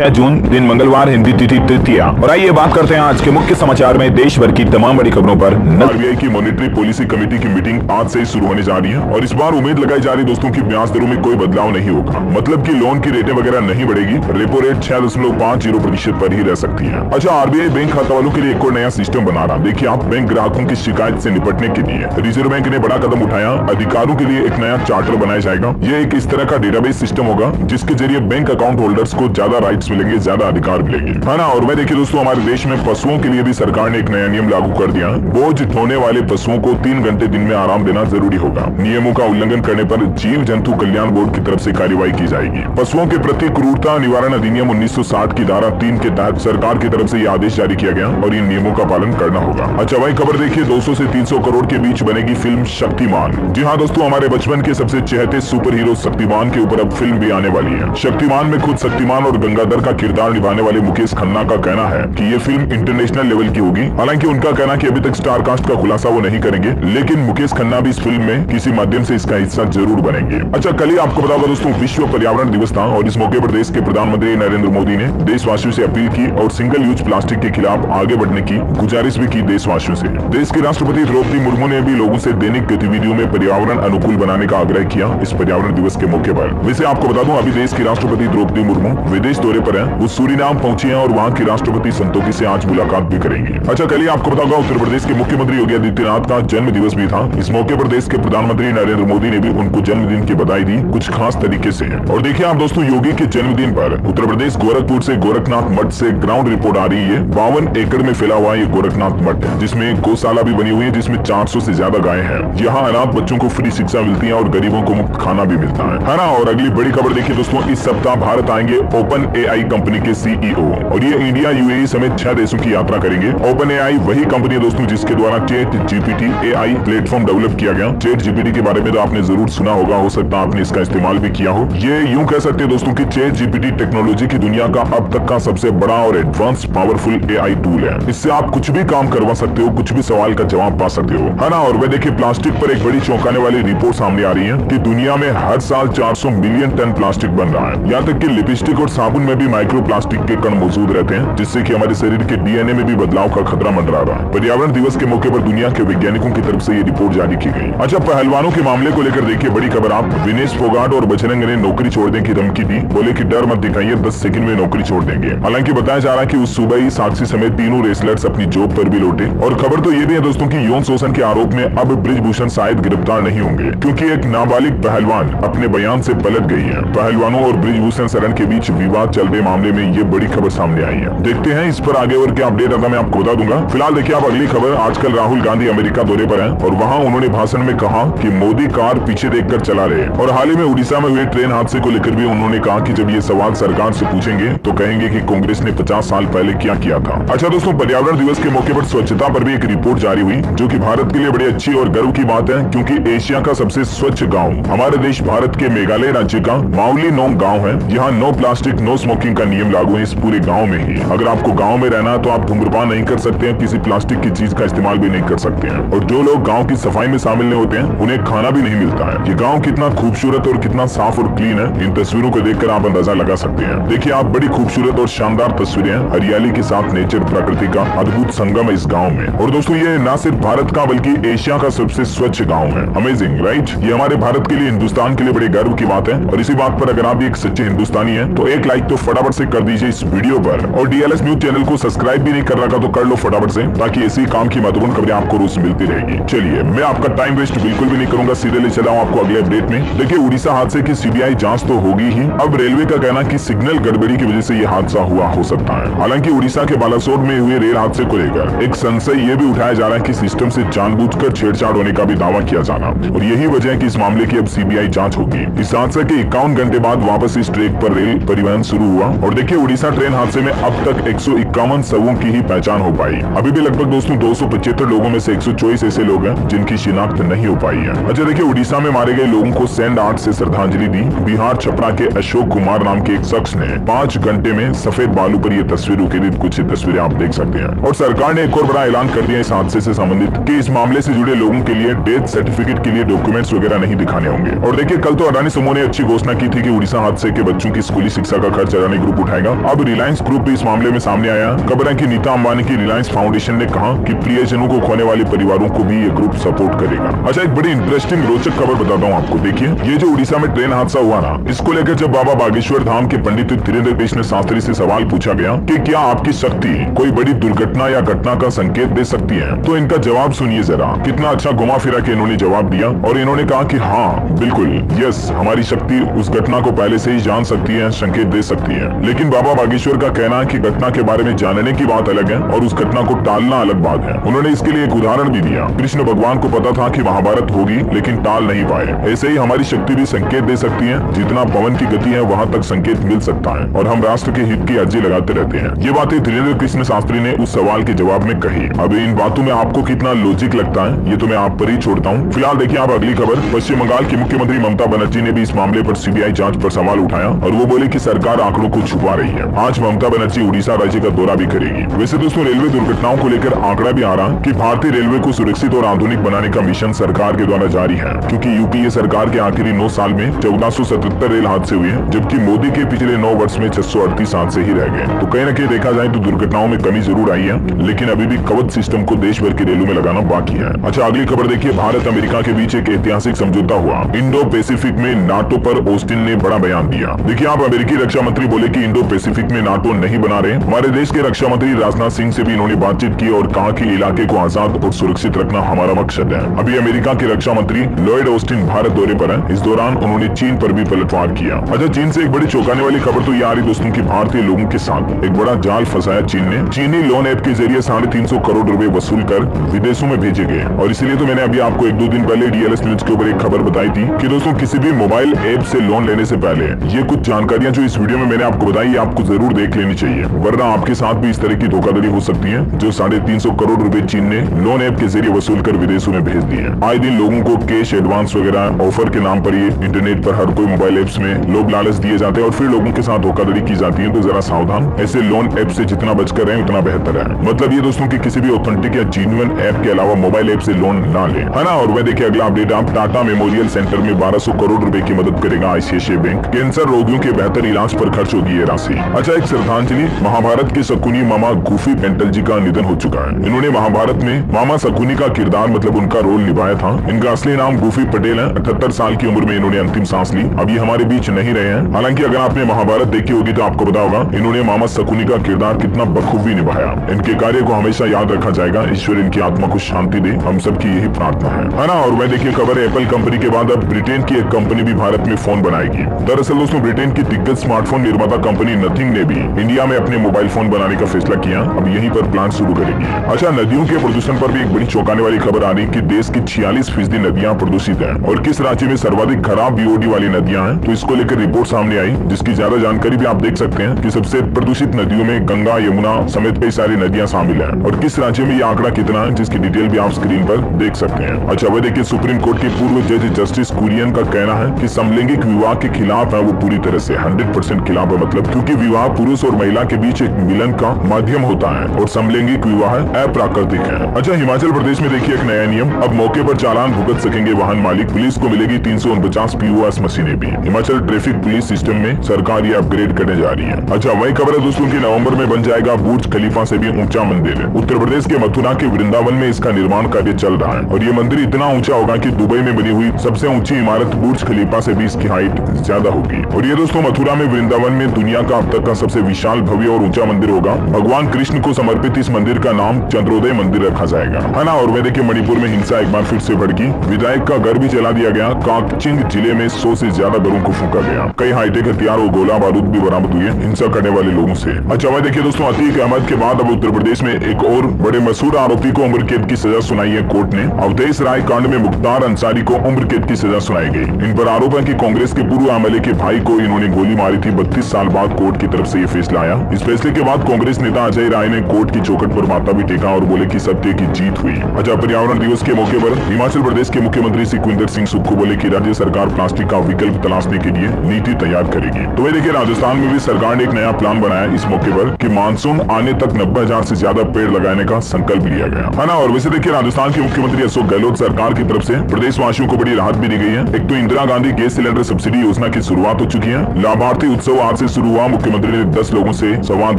जून दिन मंगलवार, हिंदी तिथि तृतीया। और आइए बात करते हैं आज के मुख्य समाचार में देश भर की तमाम बड़ी खबरों पर। आरबीआई की मॉनेटरी पॉलिसी कमेटी की मीटिंग आज से ही शुरू होने जा रही है और इस बार उम्मीद लगाई जा रही दोस्तों की ब्याज दरों में कोई बदलाव नहीं होगा। मतलब कि लोन की रेटें वगैरह नहीं बढ़ेगी। रेपो रेट 6.50% पर ही रह सकती है। अच्छा, आरबीआई बैंक खाता वालों के लिए एक और नया सिस्टम बना रहा। देखिए आप, बैंक ग्राहकों की शिकायत से निपटने के लिए रिजर्व बैंक ने बड़ा कदम उठाया। अधिकारियों के लिए एक नया चार्टर बनाया जाएगा। ये एक इस तरह का डेटाबेस सिस्टम होगा जिसके जरिए बैंक अकाउंट होल्डर्स को ज्यादा राइट्स मिलेंगे, ज्यादा अधिकार मिलेंगे, है ना। और मैं देखिए दोस्तों, हमारे देश में पशुओं के लिए भी सरकार ने एक नया नियम लागू कर दिया। बोझ ढोने वाले पशुओं को 3 घंटे दिन में आराम देना जरूरी होगा। नियमों का उल्लंघन करने पर जीव जंतु कल्याण बोर्ड की तरफ से कार्रवाई की जाएगी। पशुओं के प्रति क्रूरता निवारण अधिनियम 1960 की धारा 3 के तहत सरकार की तरफ से यह आदेश जारी किया गया और इन नियमों का पालन करना होगा। अच्छा भाई, खबर देखिए, 200 से 300 करोड़ के बीच बनेगी फिल्म शक्तिमान। जी हाँ दोस्तों, हमारे बचपन के सबसे चहेते सुपर हीरो शक्तिमान के ऊपर अब फिल्म भी आने वाली है। शक्तिमान में खुद शक्तिमान और गंगाधर का किरदार निभाने वाले मुकेश खन्ना का कहना है कि ये फिल्म इंटरनेशनल लेवल की होगी। हालांकि उनका कहना कि अभी तक स्टार कास्ट का खुलासा वो नहीं करेंगे, लेकिन मुकेश खन्ना भी इस फिल्म में किसी माध्यम से इसका हिस्सा जरूर बनेंगे। अच्छा, कल ही आपको बताऊंगा दोस्तों, विश्व पर्यावरण दिवस था और इस मौके पर देश के प्रधानमंत्री नरेंद्र मोदी ने देशवासियों से अपील की और सिंगल यूज प्लास्टिक के खिलाफ आगे बढ़ने की गुजारिश भी की देशवासियों से। देश की राष्ट्रपति द्रौपदी मुर्मू ने भी लोगों से दैनिक गतिविधियों में पर्यावरण अनुकूल बनाने का आग्रह किया इस पर्यावरण दिवस के मौके पर। वैसे आपको बता दूं, अभी देश की राष्ट्रपति द्रौपदी मुर्मू विदेश दौरे पर है। वो सूरीनाम पहुंची है और वहाँ की राष्ट्रपति संतोखी से आज मुलाकात भी करेंगे। अच्छा, कल ही आपको बताऊंगा, उत्तर प्रदेश के मुख्यमंत्री योगी आदित्यनाथ का जन्म दिवस भी था। इस मौके पर देश के प्रधानमंत्री नरेंद्र मोदी ने भी उनको जन्मदिन की बधाई दी कुछ खास तरीके से। और देखिए आप दोस्तों, योगी के जन्मदिन पर उत्तर प्रदेश गोरखपुर से गोरखनाथ मठ से ग्राउंड रिपोर्ट आ रही है। 52 एकड़ में फैला हुआ ये गोरखनाथ मठ है, जिसमें गौशाला भी बनी हुई है, जिसमें 400 से ज्यादा गायें हैं। यहाँ अनाथ बच्चों को फ्री शिक्षा मिलती है और गरीबों को मुफ्त खाना भी मिलता है ना। और अगली बड़ी खबर देखिए दोस्तों, इस सप्ताह भारत आएंगे ओपन एआई कंपनी के सीईओ और ये इंडिया, यूएई समेत 6 देशों की यात्रा करेंगे। ओपन एआई वही कंपनी है दोस्तों जिसके द्वारा chat GPT AI platform develop किया गया। चैट जीपीटी के बारे में तो आपने जरूर सुना होगा, हो सकता है आपने इसका इस्तेमाल भी किया हो। ये यूं कह सकते हैं दोस्तों कि चैट जीपीटी टेक्नोलॉजी की दुनिया का अब तक का सबसे बड़ा और एडवांस पावरफुल एआई टूल है। इससे आप कुछ भी काम करवा सकते हो, कुछ भी सवाल का जवाब पा सकते हो, है ना। और वह देखिए, प्लास्टिक पर एक बड़ी चौंकाने वाली रिपोर्ट सामने आ रही है कि दुनिया में हर साल 400 मिलियन टन प्लास्टिक बन रहा है। यहाँ तक कि लिपस्टिक और साबुन में भी माइक्रो प्लास्टिक के कण मौजूद रहते हैं, जिससे कि हमारे शरीर के डीएनए में भी बदलाव का खतरा मंडरा रहा है। पर्यावरण दिवस के मौके पर दुनिया के वैज्ञानिकों की तरफ से ये रिपोर्ट जारी की गई। अच्छा, पहलवानों के मामले को लेकर देखिए बड़ी खबर। आप, विनेश फोगाट और बजरंग ने नौकरी छोड़ने की धमकी दी। बोले कि डर मत दिखाइए, 10 सेकंड में नौकरी छोड़ देंगे। हालांकि बताया जा रहा है कि उस सुबह ही साक्षी समेत तीनों रेसलर्स अपनी जॉब पर भी लौटे। और खबर तो ये भी है दोस्तों कि यौन शोषण के आरोप में अब ब्रिजभूषण शायद गिरफ्तार नहीं होंगे, क्योंकि एक नाबालिग पहलवान अपने बयान से पलट गई है। पहलवानों और ब्रिजभूषण शरण के बीच विवाद चल रहे मामले में ये बड़ी खबर सामने आई है। देखते हैं इस पर आगे और क्या अपडेट आता मैं आपको बता दूंगा। फिलहाल देखिए आप अगली खबर। आजकल राहुल गांधी अमेरिका दौरे पर हैं और वहां उन्होंने भाषण में कहा कि मोदी कार पीछे देखकर चला रहे। और हाल ही में उड़ीसा में हुए ट्रेन हादसे को लेकर भी उन्होंने कहा कि जब ये सवाल सरकार से पूछेंगे तो कहेंगे कि कांग्रेस ने 50 साल पहले क्या किया था। अच्छा दोस्तों, पर्यावरण दिवस के मौके पर स्वच्छता पर भी एक रिपोर्ट जारी हुई, जो कि भारत के लिए बड़ी अच्छी और गर्व की बात है, क्योंकि एशिया का सबसे स्वच्छ गाँव हमारे देश भारत के मेघालय राज्य का माउली नोंग गाँव है। यहाँ नो प्लास्टिक नो स्मोकिंग का नियम लागू है इस पूरे गाँव में ही। अगर आपको गाँव में रहना है तो आप धूम्रपान नहीं कर सकते हैं, किसी प्लास्टिक की चीज का इस्तेमाल भी नहीं कर सकते हैं। और जो लोग गांव की सफाई में शामिल नहीं होते हैं उन्हें खाना भी नहीं मिलता है। ये गांव कितना खूबसूरत और कितना साफ और क्लीन है, इन तस्वीरों को देखकर आप अंदाजा लगा सकते हैं। देखिए आप, बड़ी खूबसूरत और शानदार तस्वीरें हैं, हरियाली के साथ नेचर प्रकृति का अद्भुत संगम है इस गाँव में। और दोस्तों, ये न सिर्फ भारत का बल्कि एशिया का सबसे स्वच्छ गाँव है। Amazing right. ये हमारे भारत के लिए, हिंदुस्तान के लिए बड़े गर्व की बात है। और इसी बात पर अगर आप भी एक सच्चे हिंदुस्तानी है तो एक लाइक तो फटाफट से कर दीजिए इस वीडियो पर। और डीएलएस न्यूज चैनल को सब्सक्राइब भी नहीं कर रखा तो कर लो फटाफट से, ताकि इसी काम की महत्वपूर्ण खबरें आपको रोज मिलती रहेगी। चलिए, मैं आपका टाइम वेस्ट बिल्कुल भी नहीं करूंगा, सीधे ले चला हूं आपको अगले अपडेट में। देखिए, उड़ीसा हादसे की सीबीआई जांच तो होगी ही। अब रेलवे का कहना कि सिग्नल गड़बड़ी की वजह से ये हादसा हुआ हो सकता है। हालांकि उड़ीसा के बालासोर में हुए रेल हादसे को लेकर एक संशय ये भी उठाया जा रहा है कि सिस्टम से जानबूझकर छेड़छाड़ होने का भी दावा किया जाना, और यही वजह है कि इस मामले की अब सीबीआई जाँच होगी। इस हादसे के 51 घंटे बाद वापस इस ट्रैक पर रेल परिवहन शुरू हुआ। और देखिए, उड़ीसा ट्रेन हादसे में अब तक 151 शवों की ही पहचान हो पाई। अभी भी लगभग दोस्तों 275 लोगों में से 124 ऐसे लोग हैं जिनकी शिनाख्त नहीं हो पाई है। अच्छा देखिए, उड़ीसा में मारे गए लोगों को सैंड आर्ट से श्रद्धांजलि दी। बिहार छपरा के अशोक कुमार नाम के एक शख्स ने 5 घंटे में सफेद बालू पर ये तस्वीर उकेरी। कुछ तस्वीरें आप देख सकते हैं। और सरकार ने एक और बड़ा ऐलान कर दिया इस हादसे से संबंधित कि इस मामले से जुड़े लोगों के लिए डेथ सर्टिफिकेट के लिए डॉक्यूमेंट्स वगैरह नहीं दिखाने होंगे। और देखिए, कल तो अडानी समूह ने अच्छी घोषणा की थी कि उड़ीसा हादसे के बच्चों की स्कूली शिक्षा का खर्च अडानी ग्रुप उठाएगा। अब रिलायंस ग्रुप भी इस मामले में सामने आया। खबर है कि नीता अंबानी की रिलायंस फाउंडेशन ने कहा कि प्रियजनों को खोने वाले परिवारों को भी ये ग्रुप सपोर्ट करेगा। अच्छा, एक बड़ी इंटरेस्टिंग रोचक खबर बताता हूँ आपको। देखिए, ये जो उड़ीसा में ट्रेन हादसा हुआ ना, इसको लेकर जब बाबा बागेश्वर धाम के पंडित धीरेन्द्र कृष्ण शास्त्री से सवाल पूछा गया कि क्या आपकी शक्ति कोई बड़ी दुर्घटना या घटना का संकेत दे सकती है, तो इनका जवाब सुनिए जरा। कितना अच्छा घुमा फिरा के इन्होंने जवाब दिया और इन्होंने कहा कि हाँ बिल्कुल, यस, हमारी शक्ति उस घटना को पहले से ही जान सकती है, संकेत दे सकती है। लेकिन बाबा बागेश्वर का कहना है कि घटना के बारे में जानने की बात अलग है और उस घटना को टालना अलग बात है। उन्होंने इसके लिए एक उदाहरण भी दिया। कृष्ण भगवान को पता था कि महाभारत होगी, लेकिन टाल नहीं पाए। ऐसे ही हमारी शक्ति भी संकेत दे सकती है। जितना पवन की गति है वहां तक संकेत मिल सकता है और हम राष्ट्र के हित की अर्जी लगाते रहते हैं। ये बातें धीरेन्द्र कृष्ण शास्त्री ने उस सवाल के जवाब में कही। अब इन बातों में आपको कितना लॉजिक लगता है, ये तो मैं आप पर ही छोड़ता हूँ। फिलहाल देखिए आप अगली खबर। पश्चिम बंगाल की मुख्यमंत्री ममता बनर्जी ने भी इस मामले पर सीबीआई जांच पर सवाल उठाया और वो बोले कि सरकार आंकड़ों को छुपा रही है। आज ममता बनर्जी उड़ीसा राज्य का दौरा भी करेगी। वैसे दोस्तों, रेलवे दुर्घटनाओं को लेकर आंकड़ा भी आ रहा कि भारतीय रेलवे को सुरक्षित और आधुनिक बनाने का मिशन सरकार के द्वारा जारी है, क्योंकि यूपीए सरकार के आखिरी 9 साल में 1477 रेल हादसे हुए, जबकि मोदी के पिछले 9 वर्ष में 638 हादसे ही रह गए। तो कहीं न कहीं देखा जाए तो दुर्घटनाओं में कमी जरूर आई है, लेकिन अभी भी कवच सिस्टम को देश भर की रेलों में लगाना बाकी है। अच्छा, अगली खबर देखिए। भारत अमेरिका के बीच एक ऐतिहासिक समझौता हुआ। इंडो पैसिफिक में नाटो पर ऑस्टिन ने बड़ा बयान दिया। देखिए, आप अमेरिकी रक्षा मंत्री बोले कि इंडो पैसिफिक में नाटो नहीं बना रहे। हमारे देश के रक्षा मंत्री राजनाथ सिंह से भी इन्होंने बातचीत की और कहा कि इलाके को आजाद और सुरक्षित रखना हमारा मकसद है। अभी अमेरिका के रक्षा मंत्री लॉयड ऑस्टिन भारत दौरे पर है। इस दौरान उन्होंने चीन पर भी पलटवार किया। अच्छा, चीन से एक बड़ी चौंकाने वाली खबर तो ये आ रही दोस्तों की भारतीय लोगों के साथ एक बड़ा जाल फंसाया चीन ने। चीनी लोन ऐप के जरिए 350 करोड़ रुपए वसूल कर विदेशों में भेजे गए और इसीलिए तो मैंने अभी आपको 1-2 दिन पहले डीएलएस न्यूज के ऊपर एक खबर बताई थी कि दोस्तों किसी भी मोबाइल ऐप से लोन लेने से पहले ये कुछ जानकारियां जो इस वीडियो में मैंने आपको बताई, आपको जरूर देख लेनी चाहिए, वरना आपके साथ भी इस तरह की धोखाधड़ी हो सकती है। जो 350 करोड़ रुपए चीन ने लोन ऐप के जरिए वसूल कर विदेशों में भेज दिए। आए दिन लोगों को कैश एडवांस वगैरह ऑफर के नाम पर ये इंटरनेट पर हर कोई मोबाइल एप्स में लोभ लालच दिए जाते हैं और फिर लोगों के साथ धोखाधड़ी की जाती है। तो जरा सावधान, ऐसे लोन ऐप से जितना बचकर रहें उतना बेहतर है। मतलब ये दोस्तों की किसी भी ऑथेंटिक या जेन्युइन ऐप के अलावा मोबाइल ऐप से लोन ना लें, है ना। और वह देखिए अगला अपडेट। आप टाटा मेमोरियल सेंटर में 1200 करोड़ रुपए की मदद करेगा आईसीआईसीआई बैंक। कैंसर रोगियों के बेहतर इलाज पर खर्च होगी ये राशि। अच्छा, एक श्रद्धांजलि। महाभारत के शकुनी मामा गुफी पेंटल जी का निधन हो चुका है। इन्होंने महाभारत में मामा शकुनी का किरदार मतलब उनका रोल निभाया था। इनका असली नाम गुफी पटेल है। 78 साल की उम्र में इन्होंने अंतिम सांस ली। अब ये हमारे बीच नहीं रहे हैं। हालांकि अगर आपने महाभारत देखी होगी तो आपको पता होगा इन्होंने मामा शकुनी का किरदार कितना बखूबी निभाया। इनके कार्य को हमेशा याद रखा जाएगा। ईश्वर इनकी आत्मा को शांति दे, हम सबकी यही प्रार्थना है ना। और वह देखिए खबर है, एप्पल कंपनी के बाद अब ब्रिटेन की एक कंपनी भी भारत में फोन बनाएगी। दरअसल दोस्तों, ब्रिटेन की दिग्गज स्मार्टफोन निर्माता कंपनी नथिंग ने भी इंडिया में अपने मोबाइल फोन बनाने का फैसला किया। अब यहीं पर प्लांट शुरू करेगी। अच्छा, नदियों के प्रदूषण पर भी एक बड़ी चौंकाने वाली खबर आ रही कि देश की 46% नदियां प्रदूषित है और किस राज्य में सर्वाधिक खराब बीओडी वाली नदियां हैं, तो इसको लेकर रिपोर्ट सामने आई, जिसकी ज्यादा जानकारी भी आप देख सकते हैं कि सबसे प्रदूषित नदियों में गंगा, यमुना समेत कई सारी नदियां शामिल है और किस राज्य में ये आंकड़ा कितना है, जिसकी डिटेल भी आप स्क्रीन पर देख सकते हैं। अच्छा, वह देखिए सुप्रीम कोर्ट के पूर्व जज जस्टिस कुरियन का कहना है कि समलैंगिक विवाह के खिलाफ है, वो पूरी तरह से 100% खिलाफ है। मतलब क्योंकि विवाह पुरुष और महिला के बीच एक मिलन का माध्यम होता है और समलैंगिक विवाह अप्राकृतिक है। अच्छा, हिमाचल प्रदेश में देखिए एक नया नियम। अब मौके पर चालान भुगत सकेंगे वाहन मालिक। पुलिस को मिलेगी 349 POS मशीनें भी। हिमाचल ट्रैफिक पुलिस सिस्टम में सरकार ये अपग्रेड करने जा रही है। अच्छा, वही खबर है दोस्तों की नवंबर में बन जाएगा बुर्ज खलीफा से भी ऊंचा मंदिर। उत्तर प्रदेश के मथुरा के वृंदावन में इसका निर्माण कार्य चल रहा है और ये मंदिर इतना ऊंचा होगा कि दुबई में बनी हुई सबसे ऊंची इमारत बुर्ज खलीफा से भी इसकी हाइट ज्यादा होगी। और ये दोस्तों मथुरा में वृंदावन में दुनिया का अब तक का सबसे विशाल, भव्य और ऊंचा मंदिर होगा। भगवान कृष्ण को समर्पित इस मंदिर का नाम चंद्रोदय मंदिर रखा जाएगा, है ना। और वह देखिए मणिपुर में हिंसा एक बार फिर से भड़की। विधायक का घर भी जला दिया गया। काकचिंग जिले में 100 से ज्यादा घरों को फूंका गया। कई हाईटेक हथियार और गोला बारूद भी बरामद हुए हिंसा करने वाले लोगों से। अच्छा, वह देखिए दोस्तों अतीक अहमद के बाद अब उत्तर प्रदेश में एक और बड़े मशहूर आरोपी को उम्र कैद की सजा सुनाई है कोर्ट ने। अवधेश राय कांड में मुख्तार अंसारी को उम्र कैद की सजा सुनाई गई। इन पर आरोप है कि कांग्रेस के पूर्व एमएलए के भाई को इन्होंने गोली मारी थी। 32 साल बाद कोर्ट की तरफ से ये फैसला आया। इस फैसले के बाद कांग्रेस नेता अजय राय ने कोर्ट की चौखट पर माथा भी टेका और बोले कि सत्य की जीत हुई। अच्छा, पर्यावरण दिवस के मौके पर हिमाचल प्रदेश के मुख्यमंत्री सुखविंदर सिंह सुक्खू बोले कि राज्य सरकार प्लास्टिक का विकल्प तलाशने के लिए नीति तैयार करेगी। तो वही देखिए राजस्थान में भी सरकार ने एक नया प्लान बनाया इस मौके पर कि मानसून आने तक 90,000 से ज्यादा पेड़ लगाने का संकल्प लिया गया, है ना। और वैसे देखिए राजस्थान के मुख्यमंत्री अशोक गहलोत सरकार की तरफ से प्रदेशवासियों को बड़ी राहत भी दी गई है। एक तो Indira Gandhi gas cylinder subsidy योजना की शुरुआत हो चुकी है। लाभार्थी उत्सव आज से शुरू हुआ। मुख्यमंत्री ने 10 लोगों से संवाद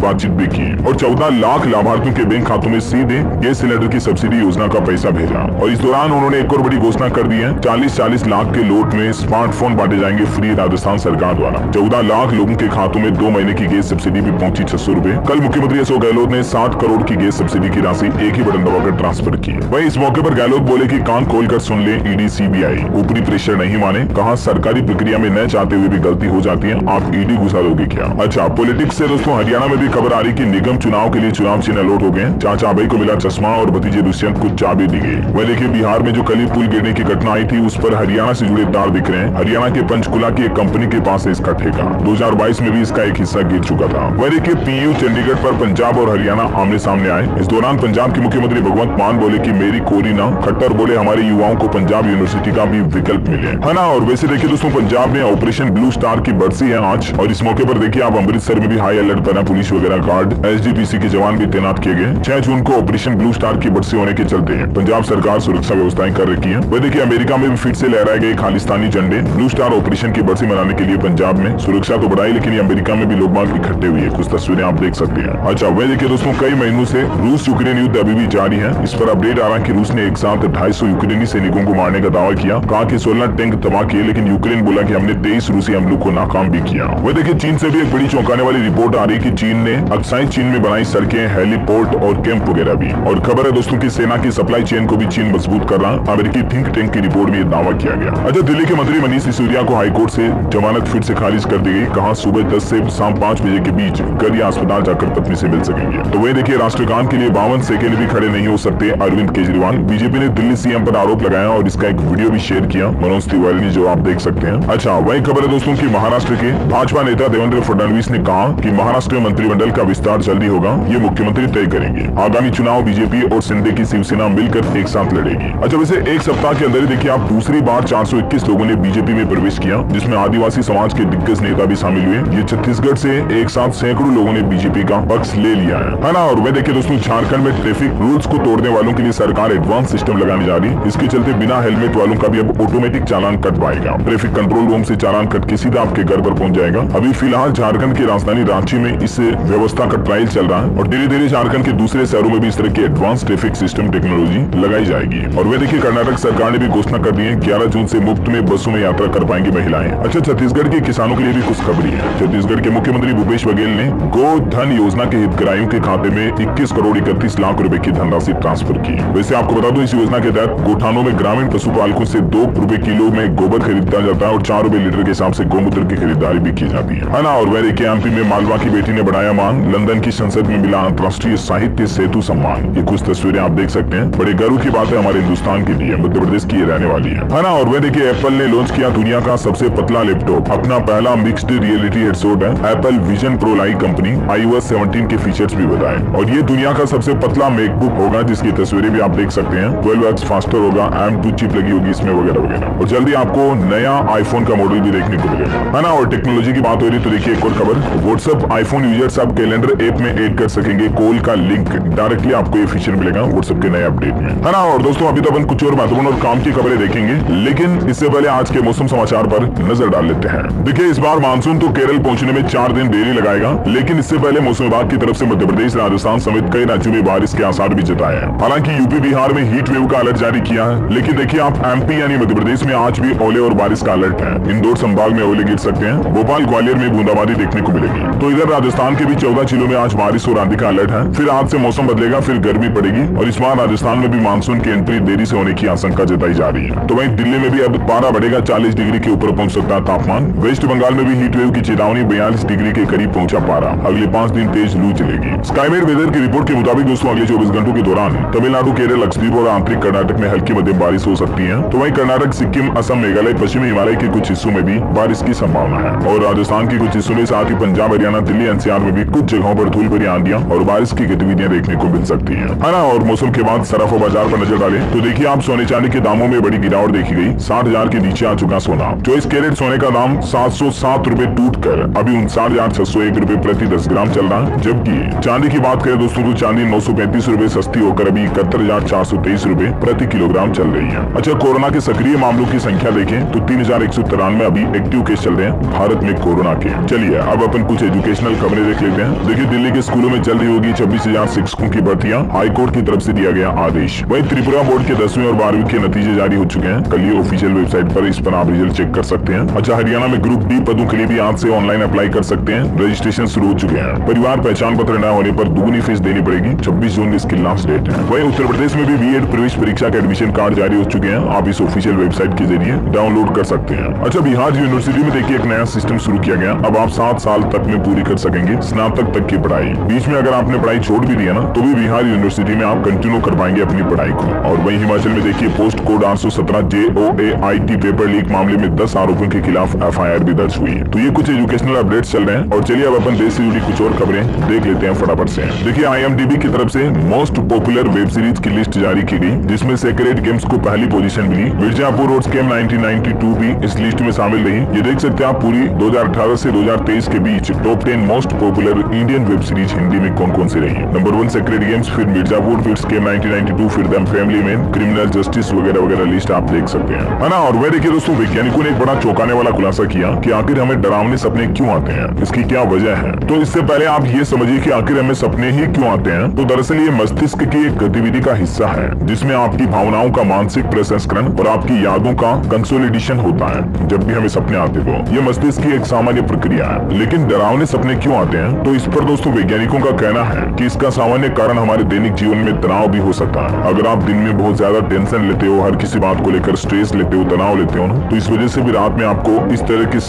बातचीत भी की और 14 लाख लाभार्थियों के बैंक खातों में सीधे गैस सिलेंडर की सब्सिडी योजना का पैसा भेजा। और इस दौरान उन्होंने एक और बड़ी घोषणा कर दी है, 40-40 लाख के लोट में स्मार्टफोन बांटे जाएंगे फ्री राजस्थान सरकार द्वारा। 14 लाख लोगों के खातों में 2 महीने की गैस सब्सिडी भी पहुंची 600 रुपए। कल मुख्यमंत्री अशोक गहलोत ने 7 करोड़ की गैस सब्सिडी की राशि एक ही बटन दबाकर ट्रांसफर की। वहीं इस मौके पर गहलोत बोले कि कान खोलकर सुन ले ईडी सीबीआई, ऊपरी प्रेशर नहीं माने। कहा सरकारी प्रक्रिया में न चाहते हुए भी गलती हो जाती है, आप ईडी घुसा दोगे क्या? अच्छा, पॉलिटिक्स से दोस्तों हरियाणा में भी खबर आ रही कि निगम चुनाव के लिए चुनाव चिन्ह अलॉट हो गए। चाचा अभय को मिला चश्मा और भतीजे दुष्यंत को चाबी दी गई। वह देखिए बिहार में जो कली पुल गिरने की घटना आई थी उस पर हरियाणा से जुड़े तार दिख रहे हैं। हरियाणा के पंचकुला की एक कंपनी के पास है इसका ठेका। 2022 में भी इसका एक हिस्सा गिर चुका था। वह देखिए पीयू चंडीगढ़ पर पंजाब और हरियाणा आमने सामने आए। इस दौरान पंजाब के मुख्यमंत्री भगवंत मान बोले कि मेरी कोरी ना, खट्टर बोले हमारे युवाओं को पंजाब यूनिवर्सिटी का भी विकल्प मिले, है ना। और वैसे देखिए दोस्तों पंजाब में ऑपरेशन ब्लू स्टार की बरसी है आज, और इस मौके पर देखिए आप अमृतसर में भी हाई अलर्ट पर है। पुलिस वगैरह गार्ड, एसजीपीसी के जवान भी तैनात किए गए। 6 जून को ऑपरेशन ब्लू स्टार की बरसी होने के चलते पंजाब सरकार सुरक्षा व्यवस्थाएं कर रखी है। वह देखिए अमेरिका में भी फिर से लहराए गए खालिस्तानी झंडे। ब्लू स्टार ऑपरेशन की बरसी मनाने के लिए पंजाब में सुरक्षा तो बढ़ाई, लेकिन अमेरिका में भी लोग बाग इकट्ठे हुए। कुछ तस्वीरें आप देख सकते हैं। अच्छा, वह देखिए दोस्तों कई महीनों से रूस यूक्रेन युद्ध अभी भी जारी है। इस पर अपडेट आ रहा है कि रूस ने एक साथ 250 यूक्रेनी सैनिकों को मारने का दावा किया। कहा कि 16 टैंक तबाह किए, लेकिन यूक्रेन बोला कि हमने 23 रूसी हमलों को नाकाम भी किया। वह देखिए चीन से भी एक बड़ी चौंकाने वाली रिपोर्ट आ रही है कि चीन ने अक्साई चीन में बनाई सड़कें, हेलीपोर्ट और कैंप वगैरह भी। और खबर है दोस्तों की सेना की सप्लाई चेन को भी चीन मजबूत कर रहा है। अमेरिकी थिंक टैंक की रिपोर्ट में दावा किया गया। अच्छा, दिल्ली के मंत्री मनीष सिसोदिया को हाईकोर्ट से जमानत फिर से खारिज कर दी गई। कहा सुबह 10 से शाम 5 बजे के बीच घर या अस्पताल जाकर पत्नी से मिल सकेंगे। तो वही देखिए राष्ट्रगान के लिए 52 सेकेंड भी खड़े नहीं हो सकते अरविंद केजरीवाल। बीजेपी ने दिल्ली सीएम पर आरोप लगाया और इसका एक वीडियो भी शेयर किया मनोज तिवारी ने, जो आप देख सकते हैं। अच्छा, वही खबर है दोस्तों की महाराष्ट्र के भाजपा नेता देवेंद्र फडणवीस ने कहा कि महाराष्ट्र में मंत्रिमंडल का विस्तार जल्दी होगा, ये मुख्यमंत्री तय करेंगे। आगामी चुनाव बीजेपी और शिंदे की शिवसेना मिलकर एक साथ लड़ेगी। अच्छा, वैसे एक सप्ताह के अंदर ही देखिए आप दूसरी बार 421 लोगों ने बीजेपी में प्रवेश किया, जिसमें आदिवासी समाज के दिग्गज नेता भी शामिल हुए। ये छत्तीसगढ़ से एक साथ सैकड़ों लोगों ने बीजेपी का पक्ष ले लिया है ना। और वह देखिए दोस्तों झारखंड में ट्रैफिक रूल्स को तोड़ने वालों के लिए सरकार एडवांस सिस्टम लगाने जा रही है। इसके चलते बिना हेलमेट वालों का भी अब ऑटोमेटिक चालान कट पाएगा। ट्रैफिक कंट्रोल रूम से चालान कट के सीधा आपके घर पर पहुंच जाएगा। अभी फिलहाल झारखंड की राजधानी रांची में इस व्यवस्था का ट्रायल चल रहा है और धीरे धीरे झारखंड के दूसरे शहरों में भी इस तरह की एडवांस ट्रैफिक सिस्टम टेक्नोलॉजी लगाई जाएगी। और वह देखिए कर्नाटक सरकार ने भी घोषणा कर दी है 11 जून से मुफ्त में बसों में यात्रा कर पाएंगी महिलाएं। अच्छा, छत्तीसगढ़ के किसानों के लिए भी खुशखबरी है। छत्तीसगढ़ के मुख्यमंत्री भूपेश बघेल ने गो धन योजना के हितग्राहियों के खाते में 21 करोड़ 31 लाख रुपए की धनराशि ट्रांसफर की। वैसे आपको बता दूं इस योजना के तहत गोठानों में ग्रामीण पशुपालकों से 2 रुपए किलो में गोबर खरीदा जाता है और 4 रुपए लीटर के हिसाब से गौमूत्र की खरीदारी भी की जाती है ना। और वह देखिए एमपी में मालवा की बेटी ने बढ़ाया मान, लंदन की संसद में मिला अंतर्राष्ट्रीय साहित्य सेतु सम्मान। ये कुछ तस्वीरें आप देख सकते हैं। बड़े गर्व की बात है हमारे हिंदुस्तान के लिए, मध्य प्रदेश की रहने वाली है ना। और वह देखिए एप्पल ने लॉन्च किया दुनिया का सबसे पतला लैपटॉप। अपना पहला मिक्स्ड रियलिटी हेडसेट है एप्पल विजन प्रो लाई कंपनी iOS 17 के फीचर्स भी बताए। और ये दुनिया का सबसे पतला मैकबुक होगा जिसकी तस्वीरें भी आप देख सकते हैं। 12x फास्टर होगा, M2 चिप लगी होगी इसमें वगैरह वगैरह। और जल्दी आपको नया आईफोन का मॉडल भी देखने को मिलेगा, है ना। और टेक्नोलॉजी की बात हो रही तो देखिए एक और खबर, व्हाट्सएप आईफोन यूजर्स अब कैलेंडर ऐप में ऐड कर सकेंगे कॉल का लिंक। डायरेक्टली आपको ये फीचर मिलेगा व्हाट्सएप के नए अपडेट में, है ना। और दोस्तों अभी तो अपन कुछ और महत्वपूर्ण और काम की खबरें देखेंगे, लेकिन इससे पहले आज के मौसम समाचार पर नजर डाल लेते हैं। देखिए इस बार मानसून तो केरल पहुंचने में 4 दिन देरी लगाएगा, लेकिन इससे पहले मौसम विभाग की तरफ से मध्य प्रदेश, राजस्थान समेत कई राज्यों में बारिश के आसार भी जताए हैं। हालांकि यूपी बिहार में हीट वेव का अलर्ट जारी किया है, लेकिन देखिए आप एमपी यानी मध्य प्रदेश में आज भी ओले और बारिश का अलर्ट है। इंदौर संभाग में ओले गिर सकते हैं, भोपाल ग्वालियर में बूंदाबांदी देखने को मिलेगी। तो इधर राजस्थान के भी 14 जिलों में आज बारिश और आंधी का अलर्ट है। फिर आज से मौसम बदलेगा, फिर गर्मी पड़ेगी और इस बार राजस्थान में भी मानसून की एंट्री देरी से होने की आशंका जताई जा रही है। तो वहीं दिल्ली में भी अब पारा बढ़ेगा, 40 डिग्री के ऊपर पहुंच सकता है तापमान। वेस्ट बंगाल में भी हीट वेव की चेतावनी, 42 डिग्री के करीब पहुंचा पारा। अगले 5 दिन तेज लू चलेगी। स्काईमेट वेदर की रिपोर्ट के मुताबिक दोस्तों अगले 24 घंटों के दौरान तमिलनाडु, केरल, लक्षद्वीप और आंतरिक कर्नाटक में हल्की मध्यम बारिश हो सकती है। तो वहीं कर्नाटक, सिक्किम, असम, मेघालय, पश्चिमी हिमालय के कुछ हिस्सों में भी बारिश की संभावना है। और राजस्थान के कुछ हिस्सों में, साथ ही पंजाब, हरियाणा, दिल्ली, एनसीआर में भी कुछ जगहों पर धूल भरी आंधियां और बारिश की गतिविधियां देखने को मिल सकती है ना। और मौसम के बाद सराफा बाजार पर नजर डालें तो देखिए आप सोने चांदी के दामों में बड़ी गिरावट देखी गई। 60,000 के नीचे आ चुका सोना। 24 कैरेट सोने का दाम 707 रुपए टूट कर अभी 59,601 रुपए प्रति 10 ग्राम चल रहा है। जबकि चांदी की बात करें दोस्तों तो चांदी 935 रुपए सस्ती होकर अभी 71,423 रुपए प्रति किलोग्राम चल रही है। अच्छा, कोरोना के सक्रिय मामलों की संख्या देखें तो 3,193 अभी एक्टिव केस चल रहे हैं भारत में कोरोना के। चलिए अब अपन कुछ एजुकेशनल खबरें देख लेते हैं। देखिए दिल्ली के स्कूलों में जल्द ही होगी 26,000 शिक्षकों की भर्तियां, हाईकोर्ट की तरफ से दिया गया आदेश। वहीं त्रिपुरा बोर्ड के 10वीं और 12वीं के नतीजे जारी हो चुके हैं। कल ये ऑफिशियल वेबसाइट पर इस पर आप रिजल्ट चेक कर सकते हैं। अच्छा, हरियाणा में ग्रुप डी पदों के लिए भी आज से ऑनलाइन अप्लाई कर सकते हैं। रजिस्ट्रेशन शुरू हो चुके हैं। परिवार पहचान पत्र न होने पर दुगनी फीस देनी पड़ेगी। 26 जून इसकी लास्ट डेट है। वहीं उत्तर प्रदेश में भी बीएड प्रवेश परीक्षा के एडमिशन कार्ड जारी हो चुके हैं। आप इस ऑफिशियल वेबसाइट के जरिए डाउनलोड कर सकते हैं। अच्छा, बिहार यूनिवर्सिटी में देखिए एक नया सिस्टम शुरू किया गया। अब आप 7 साल तक में पूरी कर सकेंगे स्नातक तक की पढ़ाई। बीच में अगर आपने पढ़ाई छोड़ भी दिया ना तो भी बिहार यूनिवर्सिटी में आप कंटिन्यू कर पाएंगे अपनी पढ़ाई को। और वहीं हिमाचल में देखिए post code 817 JOAIT paper leak मामले में 10 आरोपियों के खिलाफ FIR भी दर्ज हुई है। तो ये कुछ एजुकेशनल अपडेट्स चल रहे हैं। और चलिए अब अपन देश से जुड़ी कुछ और खबरें देख लेते हैं फटाफट से। देखिए IMDb की तरफ से मोस्ट पॉपुलर वेब सीरीज की लिस्ट जारी की गई, जिसमें सेक्रेट गेम्स को पहली पोजीशन मिली। मिर्जापुर रोड स्कैम 1992 भी इस लिस्ट में शामिल रही। ये देख सकते हैं आप पूरी 2018 से 2023 के बीच top 10 most popular Indian web series Hindi में कौन कौन सी रही। नंबर 1 सेक्रेट गेम्स, फिर मिर्जापुर, फिर स्कैम 1992, फिर the family man, criminal justice वगैरह वगैरह लिस्ट आप देख सकते हैं, है ना। और वह देखिए दोस्तों, वैज्ञानिकों ने एक बड़ा चौंकाने वाला खुलासा किया कि आखिर हमें डरावने सपने क्यों आते हैं, इसकी क्या वजह है। तो इससे पहले आप ये समझिए कि आखिर हमें सपने ही क्यों आते हैं। तो दरअसल ये मस्तिष्क की एक गतिविधि का हिस्सा है, जिसमें आपकी भावनाओं का मानसिक प्रसंस्करण और आपकी यादों का कंसोलिडेशन होता है। जब भी हमें सपने आते हो, ये मस्तिष्क की एक सामान्य प्रक्रिया है। लेकिन डरावने सपने क्यों आते हैं, तो इस पर दोस्तों वैज्ञानिकों का कहना है कि इसका सामान्य कारण हमारे दैनिक जीवन में तनाव भी हो सकता है। अगर आप दिन में बहुत ज्यादा टेंशन लेते हो, हर किसी बात को लेकर स्ट्रेस लेते हो, तनाव लेते हो ना, तो इस वजह से भी रात में आपको इस तरह की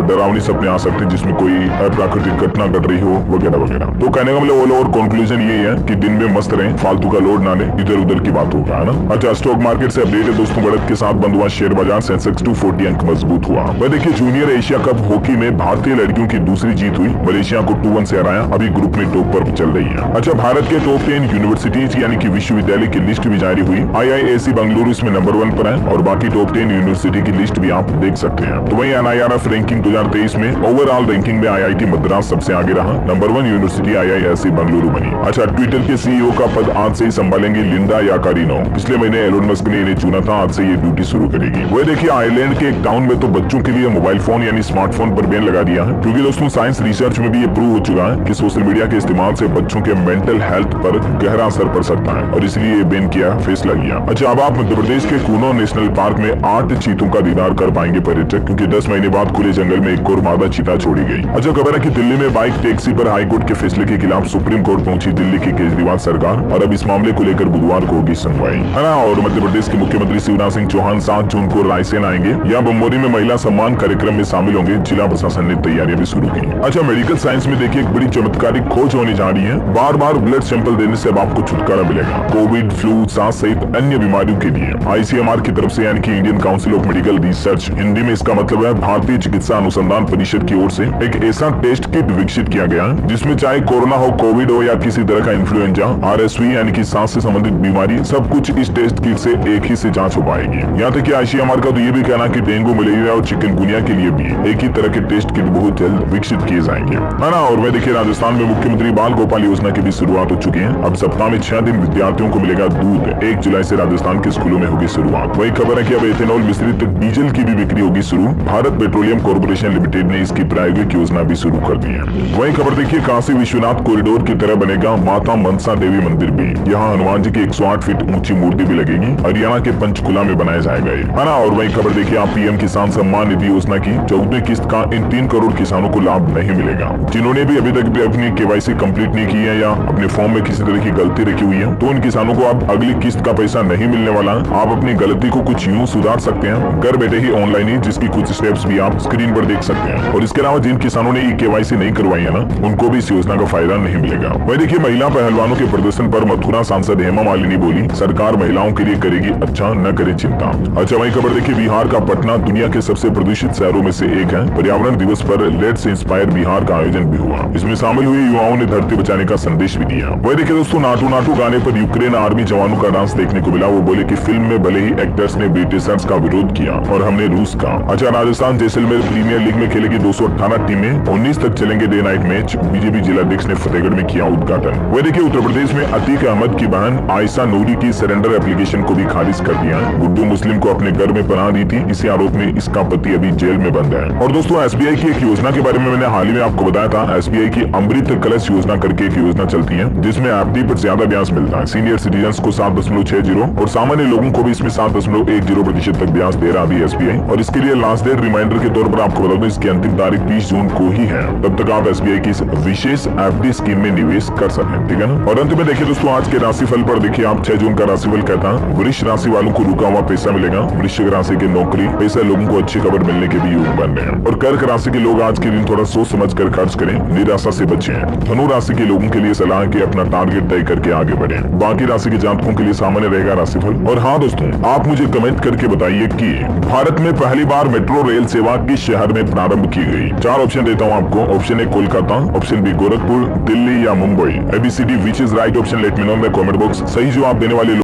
डरावनी सपने आ सकते हैं, जिसमें कोई प्राकृतिक घटना घट रही हो वगैरह वगैरह। तो कहने का मतलब और कंक्लूजन ये है कि दिन में मस्त रहें, फालतू का लोड ना लें, इधर उधर की बात होगा, है ना। अच्छा, स्टॉक मार्केट से अपडेट है दोस्तों। बढ़त के साथ बंद हुआ शेयर बाजार, सेंसेक्स 240 अंक मजबूत हुआ। वह देखिए जूनियर एशिया कप हॉकी में भारतीय लड़कियों की दूसरी जीत हुई। मलेशिया को 2-1 से हराया। अभी ग्रुप में टॉप पर चल रही है। अच्छा, भारत के टॉप 10 यूनिवर्सिटीज यानी कि विश्वविद्यालय की लिस्ट भी जारी हुई। IISc बेंगलुरु इसमें नंबर 1 पर है और बाकी टॉप 10 यूनिवर्सिटी की लिस्ट भी आप देख सकते हैं। तो वहीं NIRF रैंकिंग 2023 में ओवरऑल रैंकिंग में IIT मद्रास सबसे आगे रहा। नंबर 1 यूनिवर्सिटी IISc बेंगलुरु बनी। अच्छा, ट्विटर के CEO का पद आज से ही संभालेंगे लिंडा याकारिनो। पिछले महीने एलोन मस्क ने इन्हें चुना था, आज से ये ड्यूटी शुरू करेगी। वह देखिए आयरलैंड के एक टाउन में तो बच्चों के लिए मोबाइल फोन यानी स्मार्टफोन पर बैन लगा दिया है, क्योंकि दोस्तों साइंस रिसर्च में भी ये प्रूव हो चुका है कि सोशल मीडिया के इस्तेमाल से बच्चों के मेंटल हेल्थ पर गहरा असर पड़ सकता है, और इसलिए ये बैन किया, फैसला किया। अच्छा, अब आप मध्य प्रदेश के कूनो नेशनल पार्क में 8 चीतों का दीदार कर पाएंगे पर्यटक, क्योंकि 10 महीने बाद खुले जंगल में एक और मादा चीता छोड़ी गई। अच्छा, खबर है कि दिल्ली में बाइक टैक्सी पर हाईकोर्ट के फैसले के खिलाफ सुप्रीम कोर्ट पहुंची दिल्ली की केजरीवाल सरकार, और अब इस मामले को लेकर बुधवार को होगी सुनवाई, है ना। और मध्य प्रदेश के मुख्यमंत्री शिवराज सिंह चौहान 7 जून को रायसेन आएंगे। यहाँ बम्बोरी में महिला सम्मान कार्यक्रम में शामिल होंगे। जिला प्रशासन ने तैयारियां भी शुरू की। अच्छा, मेडिकल साइंस में देखिए एक बड़ी चमत्कारिक खोज होने जा रही है। बार बार ब्लड सैंपल देने से अब आपको छुटकारा मिलेगा कोविड, फ्लू, सांस सहित अन्य बीमारियों के लिए। ICMR की तरफ से यानी कि Indian council of medical research, Hindi में इसका मतलब है भारतीय चिकित्सा अनुसंधान परिषद की ओर से एक ऐसा टेस्ट किट विकसित किया गया है, जिसमें चाहे कोरोना हो, कोविड हो या किसी तरह का इन्फ्लुएंजा, RSV यानी कि सांस से संबंधित बीमारी, सब कुछ इस टेस्ट किट से एक ही से जांच हो पाएगी। यहाँ तक कि ICMR का तो ये भी कहना कि डेंगू, मलेरिया और चिकनगुनिया के लिए भी एक ही तरह के टेस्ट किट बहुत जल्द विकसित किए जाएंगे, है ना। और वह देखिए राजस्थान में मुख्यमंत्री बाल गोपाल योजना की भी शुरुआत हो चुकी है। अब सप्ताह में 6 दिन विद्यार्थियों को मिलेगा दूध। 1 जुलाई से राजस्थान के स्कूलों में होगी शुरुआत। वही खबर है कि अब एथेनॉल मिश्रित डीजल की भी बिक्री होगी शुरू। भारत पेट्रोलियम कॉर्पोरेशन लिमिटेड ने इसकी प्रायोगिक योजना भी शुरू कर दी है। वही खबर देखिए काशी विश्वनाथ कॉरिडोर की तरह बनेगा माता मनसा देवी मंदिर भी। यहाँ हनुमान जी की 108 फीट ऊंची मूर्ति भी लगेगी। हरियाणा के पंचकुला में बनाया जाएगा ये, है ना। और वही खबर देखिए आप PM किसान सम्मान निधि योजना की 14वीं किस्त का इन 3 करोड़ किसानों को लाभ नहीं मिलेगा। जिन्होंने भी अभी तक भी अपनी KYC कंप्लीट नहीं की है या अपने फॉर्म में किसी तरह की गलती रखी हुई है, तो उन किसानों को अब अगली किस्त का पैसा नहीं मिलने वाला। आप अपनी गलती को कुछ यूं सुधार सकते हैं घर बैठे ही ऑनलाइन ही, जिसकी कुछ स्टेप्स भी आप स्क्रीन पर देख सकते हैं। और इसके अलावा जिन किसानों ने KYC नहीं करवाई है ना, उनको भी इस योजना का फायदा नहीं मिलेगा। वही देखिए महिला पहलवानों के प्रदर्शन पर मथुरा सांसद हेमा मालिनी बोली, सरकार महिलाओं के लिए करेगी अच्छा, न करे चिंता। अच्छा, वही खबर देखिए बिहार का पटना दुनिया के सबसे प्रदूषित शहरों में से एक है। पर्यावरण दिवस पर लेट्स इंस्पायर बिहार का आयोजन भी हुआ। इसमें शामिल हुए युवाओं ने धरती बचाने का संदेश भी दिया। वही देखिए दोस्तों नाटू नाटू गाने पर यूक्रेन आर्मी जवानों का डांस देखने को मिला। वो बोले कि फिल्म में भले ही एक्टर्स ने ब्रिटिशर्स का विरोध किया और हमने रूस का। अच्छा, राजस्थान जैसलमेर प्रीमियर लीग में खेलेगी 218 टीमें, 19 तक चलेंगे डे नाइट मैच। बीजेपी जिलाध्यक्ष ने फतेहगढ़ में किया उद्घाटन। वही देखिए उत्तर प्रदेश में अतीक अहमद की बहन आयशा नूरी की सरेंडर एप्लीकेशन को भी खारिज कर दिया। गुड्डू मुस्लिम को अपने घर में पनाह दी थी, इसी आरोप में इसका पति अभी जेल में बंद है। और दोस्तों SBI की एक योजना के बारे में मैंने हाल ही में आपको बताया था। SBI की अमृत कलश योजना करके एक योजना चलती है जिसमें FD पर ज्यादा ब्याज मिलता है। सीनियर सिटीजन को 7.60 और सामान्य लोगों को भी इसमें 7.10% तक ब्याज दे रहा है SBI। और इसके लिए लास्ट डेट रिमाइंडर के तौर पर आपको बता दूं इसकी अंतिम तारीख 30 जून को ही है। तब तक आप SBI की इस विशेष FD स्कीम में निवेश कर सकते हैं, ठीक है ना। और अंत में देखिए दोस्तों आज के राशिफल पर देखिए आप 6 जून का राशिफल कहता है वृष राशि वालों को रुका हुआ पैसा मिलेगा। वृश्चिक राशि की नौकरी पैसा लोगों को अच्छी खबर मिलने के भी योग बन रहे हैं। और कर्क राशि के लोग आज के दिन थोड़ा सोच समझ कर खर्च करें, निराशा से बचें। धनु राशि के लोगों के लिए सलाह है कि अपना टारगेट तय करके आगे बढ़े। बाकी राशि के जातकों के लिए सामान्य रहेगा राशिफल। और हाँ दोस्तों, आप मुझे कमेंट करके बताइए कि भारत में पहली बार मेट्रो रेल सेवा किस शहर में प्रारंभ की गई। 4 ऑप्शन देता हूँ आपको। Option A Kolkata, option B Gorakhpur, Delhi या Mumbai. ABCD which is right option, let me know in the comment box. सही जवाब देने वाले